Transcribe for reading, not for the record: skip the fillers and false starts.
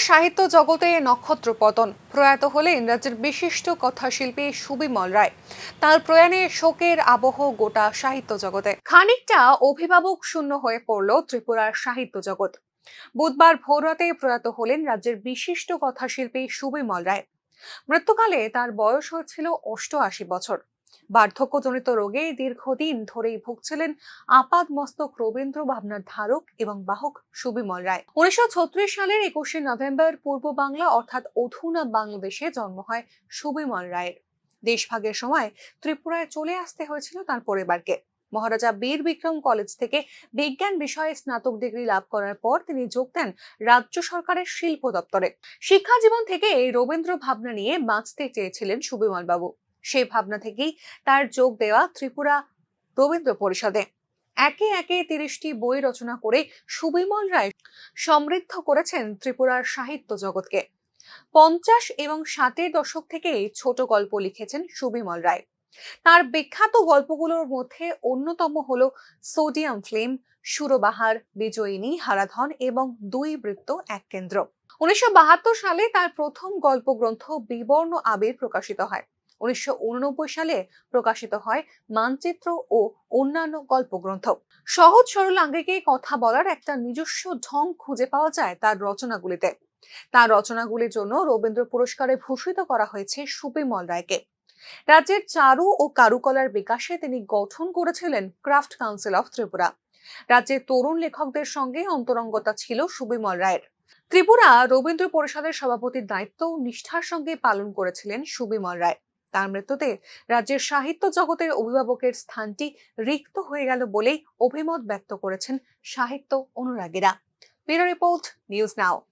সাহিত্য জগতে নক্ষত্র পতন প্রয়াত হলেন রাজ্যের বিশিষ্ট কথাশিল্পী সুবিমল রায়। তার প্রয়াণে শোকের আবহ গোটা সাহিত্য জগতে। খানিকটা অভিভাবক শূন্য হয়ে পড়ল ত্রিপুরার সাহিত্য জগৎ। বুধবার ভোররাতে প্রয়াত হলেন রাজ্যের বিশিষ্ট কথাশিল্পী সুবিমল রায়। মৃত্যুকালে তার বয়স হয়েছিল 88 বছর। বার্ধক্যজনিত রোগে দীর্ঘদিন ধরেই ভুগছিলেন আপাদ মস্তক রবীন্দ্র ভাবনার ধারক এবং বাহক সুবিমল রায়। 1936 সালের 21শে নভেম্বর পূর্ব বাংলা অর্থাৎ অধুনা বাংলাদেশে জন্ম হয় সুবিমল রায়ের। দেশভাগের সময় ত্রিপুরায় চলে আসতে হয়েছিল তার পরিবারকে। মহারাজা বীর বিক্রম কলেজ থেকে বিজ্ঞান বিষয়ে স্নাতক ডিগ্রি লাভ করার পর তিনি যোগ দেন রাজ্য সরকারের শিল্প দপ্তরে। শিক্ষা জীবন থেকে রবীন্দ্র ভাবনা নিয়ে বাঁচতে চেয়েছিলেন সুবিমল বাবু। সেই ভাবনা থেকেই তার যোগ দেওয়া ত্রিপুরা রবীন্দ্র পরিষদে। একে একে 30টি বই রচনা করে সুবিমল রায় সমৃদ্ধ করেছেন ত্রিপুরার সাহিত্য জগৎকে। 50 এবং 60-এর দশক থেকে ছোট গল্প লিখেছেন সুবিমল রায়। তার বিখ্যাত গল্পগুলোর মধ্যে অন্যতম হলো সোডিয়াম ফ্লেম, সুরবাহার, বিজয়িনী, হারাধন এবং দুই বৃত্ত এক কেন্দ্র। 1972 সালে তার প্রথম গল্পগ্রন্থ বিবর্ণ আবির প্রকাশিত হয়। 1989 সালে প্রকাশিত হয় মানচিত্র ও অন্যান্য গল্পগ্রন্থ। সহজ সরল আঙ্গিকে কথা বলার একটা নিজস্ব ঢং খুঁজে পাওয়া যায় তার রচনাগুলিতে। তার রচনাগুলির জন্য রবীন্দ্র পুরস্কারে ভূষিত করা হয়েছে সুবিমল রায়কে। রাজ্যের চারু ও কারুকলার বিকাশে তিনি গঠন করেছিলেন ক্রাফট কাউন্সিল অফ ত্রিপুরা। রাজ্যের তরুণ লেখকদের সঙ্গে অন্তরঙ্গতা ছিল সুবিমল রায়ের। ত্রিপুরা রবীন্দ্র পরিষদের সভাপতির দায়িত্ব নিষ্ঠার সঙ্গে পালন করেছিলেন সুবিমল রায়। তার মৃত্যুতে রাজ্যের সাহিত্য জগতের অভিভাবকের স্থানটি রিক্ত হয়ে গেল বলেই অভিমত ব্যক্ত করেছেন সাহিত্য অনুরাগীরা। ব্যুরো রিপোর্ট, নিউজ নাও।